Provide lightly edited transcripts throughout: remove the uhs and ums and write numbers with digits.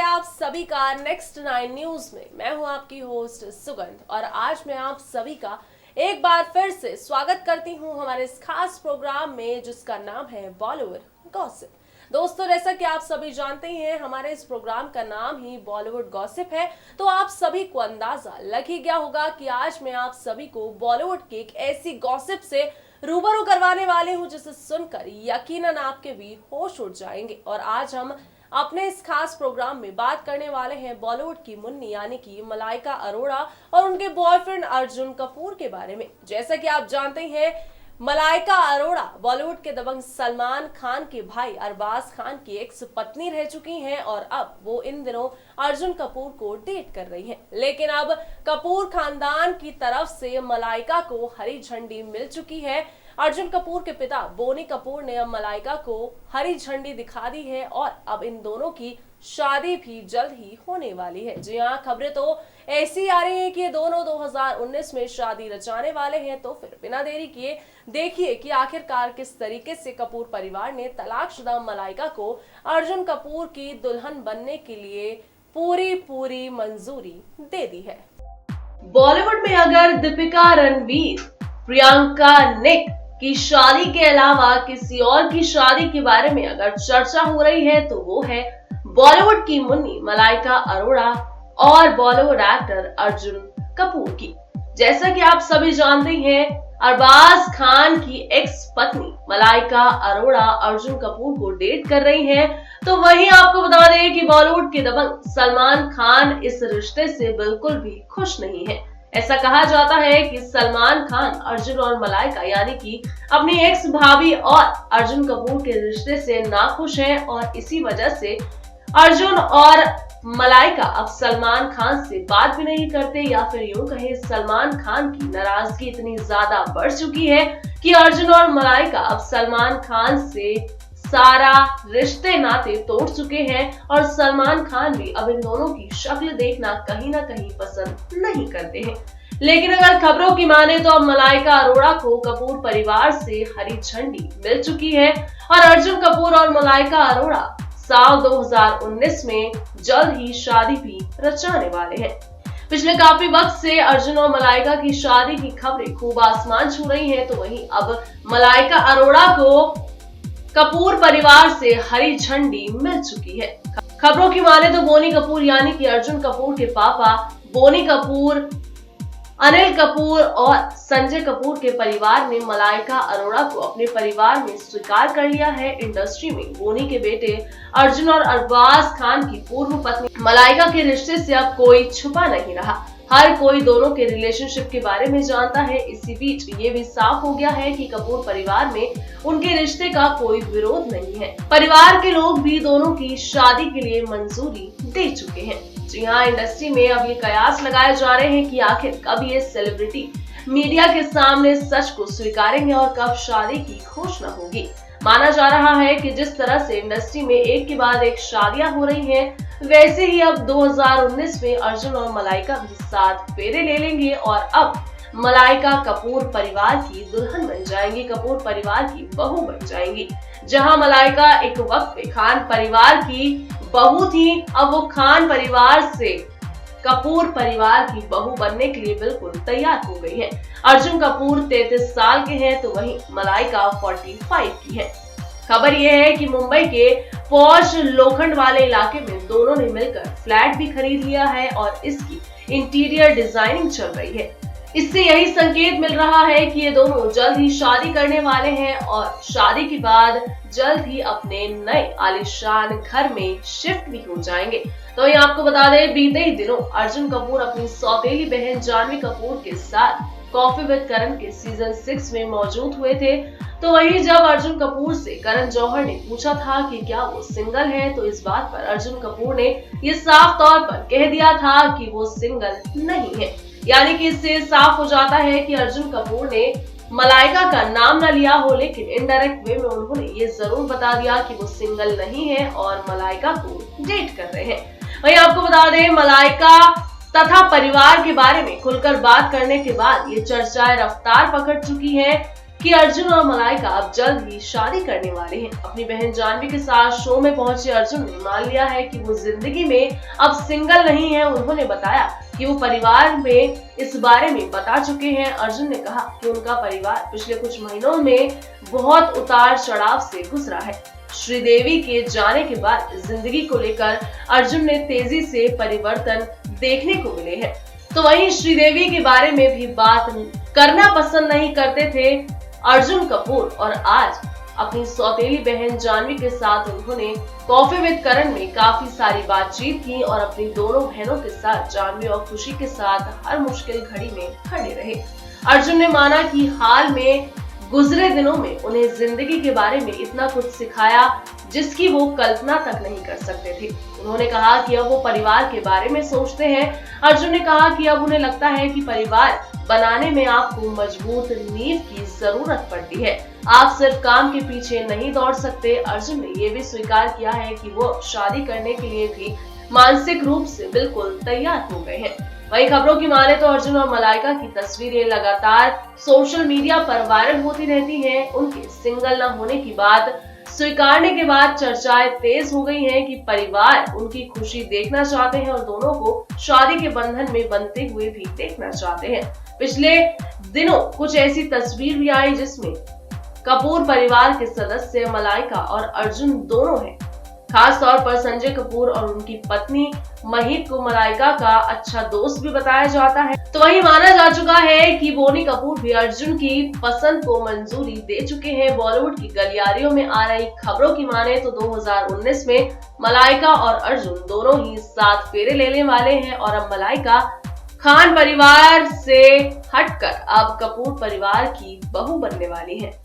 आप सभी का नेक्स्ट 9 न्यूज में। मैं हूं आपकी होस्ट सुगंध और आज मैं आप सभी का एक बार फिर से स्वागत करती हूं हमारे इस खास प्रोग्राम में जिसका नाम है बॉलीवुड गॉसिप। दोस्तों, जैसा कि आप सभी जानते हैं हमारे इस प्रोग्राम का नाम ही बॉलीवुड गॉसिप है, तो आप सभी को अंदाजा लग ही गया होगा कि आज मैं आप सभी को बॉलीवुड की एक ऐसी गॉसिप से रूबरू करवाने वाले हूं जिसे सुनकर यकीनन आपके भी होश उड़ जाएंगे। और आज हम अपने इस खास प्रोग्राम में बात करने वाले हैं बॉलीवुड की मुन्नी यानी कि मलाइका अरोड़ा और उनके बॉयफ्रेंड अर्जुन कपूर के बारे में। जैसा कि आप जानते हैं मलाइका अरोड़ा बॉलीवुड के दबंग सलमान खान के भाई अरबाज खान की एक्स पत्नी रह चुकी हैं और अब वो इन दिनों अर्जुन कपूर को डेट कर रही हैं। लेकिन अब कपूर खानदान की तरफ से मलाइका को हरी झंडी मिल चुकी है। अर्जुन कपूर के पिता बोनी कपूर ने अब मलाइका को हरी झंडी दिखा दी है और अब इन दोनों की शादी भी जल्द ही होने वाली है। जी हाँ, खबरें तो ऐसी आ रही हैं कि ये दोनों 2019 में शादी रचाने वाले हैं। तो फिर बिना देरी किए देखिए कि आखिरकार किस तरीके से कपूर परिवार ने तलाकशुदा मलाइका को अर्जुन कपूर की दुल्हन बनने के लिए पूरी मंजूरी दे दी है। बॉलीवुड में अगर दीपिका, रणवीर, प्रियंका, निक की शादी के अलावा किसी और की शादी के बारे में अगर चर्चा हो रही है तो वो है बॉलीवुड की मुन्नी मलाइका अरोड़ा और बॉलीवुड एक्टर अर्जुन कपूर की। जैसा कि आप सभी जानते हैं अरबाज खान की एक्स पत्नी मलाइका अरोड़ा अर्जुन कपूर को डेट कर रही हैं। तो वहीं आपको बता दें कि बॉलीवुड के दबंग सलमान खान इस रिश्ते से बिल्कुल भी खुश नहीं है। ऐसा कहा जाता है कि सलमान खान अर्जुन और मलाइका यानी कि अपनी एक्स भाभी और अर्जुन कपूर के रिश्ते से नाखुश हैं और इसी वजह से अर्जुन और मलाइका अब सलमान खान से बात भी नहीं करते, या फिर यूं कहें सलमान खान की नाराजगी इतनी ज्यादा बढ़ चुकी है कि अर्जुन और मलाइका अब सलमान खान से सारा रिश्ते नाते तोड़ चुके हैं और सलमान खान भी अब इन दोनों की शक्ल देखना कहीं ना कहीं पसंद नहीं करते हैं। लेकिन अगर खबरों की माने तो अब मलाइका अरोड़ा को कपूर परिवार से हरी झंडी मिल चुकी है और अर्जुन कपूर और मलाइका अरोड़ा साल 2019 में जल्द ही शादी भी रचाने वाले हैं। पिछले काफी वक्त से अर्जुन और मलाइका की शादी की खबरें खूब आसमान छू रही हैं, तो वहीं अब मलाइका अरोड़ा को कपूर परिवार से हरी झंडी मिल चुकी है। खबरों की माने तो बोनी कपूर यानी कि अर्जुन कपूर के पापा बोनी कपूर, अनिल कपूर और संजय कपूर के परिवार ने मलाइका अरोड़ा को अपने परिवार में स्वीकार कर लिया है। इंडस्ट्री में बोनी के बेटे अर्जुन और अरबाज खान की पूर्व पत्नी मलाइका के रिश्ते से अब कोई छुपा नहीं रहा। हर कोई दोनों के रिलेशनशिप के बारे में जानता है। इसी बीच ये भी साफ हो गया है कि कपूर परिवार में उनके रिश्ते का कोई विरोध नहीं है। परिवार के लोग भी दोनों की शादी के लिए मंजूरी दे चुके हैं। जी हाँ, इंडस्ट्री में अब ये कयास लगाए जा रहे हैं कि आखिर कब ये सेलिब्रिटी मीडिया के सामने सच को स्वीकारेंगे और कब शादी की घोषणा होगी। माना जा रहा है कि जिस तरह से इंडस्ट्री में एक के बाद एक शादियां हो रही हैं, वैसे ही अब 2019 में अर्जुन और मलाइका भी 7 फेरे ले लेंगे और अब मलाइका कपूर परिवार की दुल्हन बन जाएंगी, कपूर परिवार की बहू बन जाएंगी। जहां मलाइका एक वक्त पे खान परिवार की बहू थी, अब वो खान परिवार से कपूर परिवार की बहू बनने के लिए बिल्कुल तैयार हो गई है। अर्जुन कपूर 33 साल के हैं तो वहीं मलाइका 45 की है। खबर यह है कि मुंबई के पॉश लोखंड वाले इलाके में दोनों ने मिलकर फ्लैट भी खरीद लिया है और इसकी इंटीरियर डिजाइनिंग चल रही है। इससे यही संकेत मिल रहा है कि ये दोनों जल्द ही शादी करने वाले हैं और शादी के बाद जल्द ही अपने नए आलीशान घर में शिफ्ट भी हो जाएंगे। तो ये आपको बता दें, बीते ही दिनों अर्जुन कपूर अपनी सौतेली बहन जानवी कपूर के साथ कॉफी विद करण के सीजन 6 में मौजूद हुए थे। तो वहीं जब अर्जुन कपूर से करण जौहर ने पूछा था कि क्या वो सिंगल है, तो इस बात पर अर्जुन कपूर ने ये साफ तौर पर कह दिया था कि वो सिंगल नहीं है। यानी कि इससे साफ हो जाता है कि अर्जुन कपूर ने मलाइका का नाम न लिया हो, लेकिन इनडायरेक्ट वे में उन्होंने ये जरूर बता दिया कि वो सिंगल नहीं है और मलाइका को डेट कर रहे हैं। वहीं आपको बता दें, मलाइका तथा परिवार के बारे में खुलकर बात करने के बाद ये चर्चाएं रफ्तार पकड़ चुकी हैं। कि अर्जुन और मलाइका अब जल्द ही शादी करने वाले हैं। अपनी बहन जानवी के साथ शो में पहुंचे अर्जुन ने मान लिया है कि वो जिंदगी में अब सिंगल नहीं है। उन्होंने बताया कि वो परिवार में इस बारे में बता चुके हैं। अर्जुन ने कहा कि उनका परिवार पिछले कुछ महीनों में बहुत उतार चढ़ाव से गुजरा है। श्रीदेवी के जाने के बाद जिंदगी को लेकर अर्जुन ने तेजी से परिवर्तन देखने को मिले हैं। तो वहीं श्रीदेवी के बारे में भी बात करना पसंद नहीं करते थे अर्जुन कपूर, और आज अपनी सौतेली बहन जानवी के साथ उन्होंने कॉफी विद करण में काफी सारी बातचीत की और अपनी दोनों बहनों के साथ जानवी और खुशी के साथ हर मुश्किल घड़ी में खड़े रहे। अर्जुन ने माना कि हाल में गुजरे दिनों में उन्हें जिंदगी के बारे में इतना कुछ सिखाया जिसकी वो कल्पना तक नहीं कर सकते थे। उन्होंने कहा कि अब वो परिवार के बारे में सोचते हैं। अर्जुन ने कहा कि अब उन्हें लगता है कि परिवार बनाने में आपको मजबूत नींव की जरूरत पड़ती है, आप सिर्फ काम के पीछे नहीं दौड़ सकते। अर्जुन ने ये भी स्वीकार किया है कि वो शादी करने के लिए भी मानसिक रूप से बिल्कुल तैयार हो गए हैं। वही खबरों की माने तो अर्जुन और मलाइका की तस्वीरें लगातार सोशल मीडिया पर वायरल होती रहती हैं। उनके सिंगल न होने की बात स्वीकारने के बाद चर्चाएं तेज हो गई हैं कि परिवार उनकी खुशी देखना चाहते हैं और दोनों को शादी के बंधन में बंधते हुए भी देखना चाहते हैं। पिछले दिनों कुछ ऐसी तस्वीर भी आई जिसमें कपूर परिवार के सदस्य मलाइका और अर्जुन दोनों हैं। खास तौर पर संजय कपूर और उनकी पत्नी महक को मलाइका का अच्छा दोस्त भी बताया जाता है। तो वही माना जा चुका है कि बोनी कपूर भी अर्जुन की पसंद को मंजूरी दे चुके हैं। बॉलीवुड की गलियारियों में आ रही खबरों की माने तो 2019 में मलाइका और अर्जुन दोनों ही साथ फेरे लेने वाले हैं और अब मलाइका खान परिवार से हटकर अब कपूर परिवार की बहू बनने वाली है।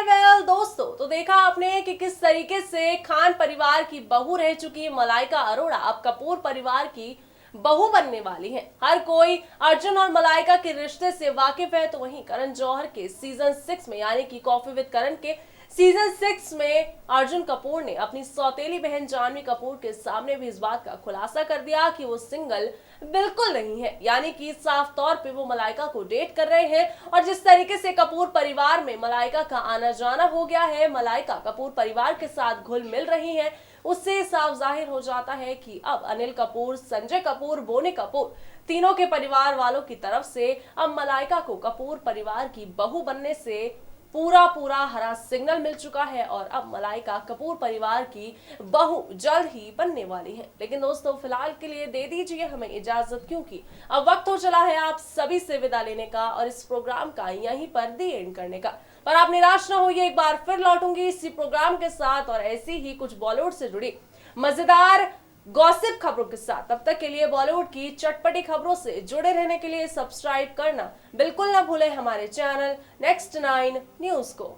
वेल दोस्तों, तो देखा आपने कि किस तरीके से खान परिवार की बहू रह चुकी मलाइका अरोड़ा अब कपूर परिवार की बहू बनने वाली हैं। हर कोई अर्जुन और मलाइका के रिश्ते से वाकिफ है। तो वहीं करण जौहर के सीजन 6 में यानी कि कॉफी विद करण के सीजन 6 में अर्जुन कपूर ने अपनी सौतेली बहन जानवी कपूर के सामने भी इस बात का खुलासा कर दिया कि वो सिंगल बिल्कुल नहीं है, यानी कि साफ तौर पे वो मलाइका को डेट कर रहे हैं। और जिस तरीके से कपूर परिवार में मलाइका का आना जाना हो गया है, मलाइका कपूर परिवार के साथ घुल मिल रही है, उससे साफ जाहिर हो जाता है कि अब अनिल कपूर, संजय कपूर, बोनी कपूर तीनों के परिवार वालों की तरफ से अब मलाइका को कपूर परिवार की बहू बनने से पूरा हरा सिग्नल मिल चुका है और अब मलाइका कपूर परिवार की बहू जल्द ही बनने वाली है। लेकिन दोस्तों, फिलहाल के लिए दे दीजिए हमें इजाजत, क्योंकि अब वक्त हो चला है आप सभी से विदा लेने का और इस प्रोग्राम का यहीं पर दी एंड करने का। पर आप निराश न होइए, एक बार फिर लौटूंगी इसी प्रोग्राम के साथ और ऐसी ही कुछ बॉलीवुड से जुड़ी मजेदार गॉसिप खबरों के साथ। तब तक के लिए बॉलीवुड की चटपटी खबरों से जुड़े रहने के लिए सब्सक्राइब करना बिल्कुल ना भूलें हमारे चैनल नेक्स्ट 9 न्यूज को।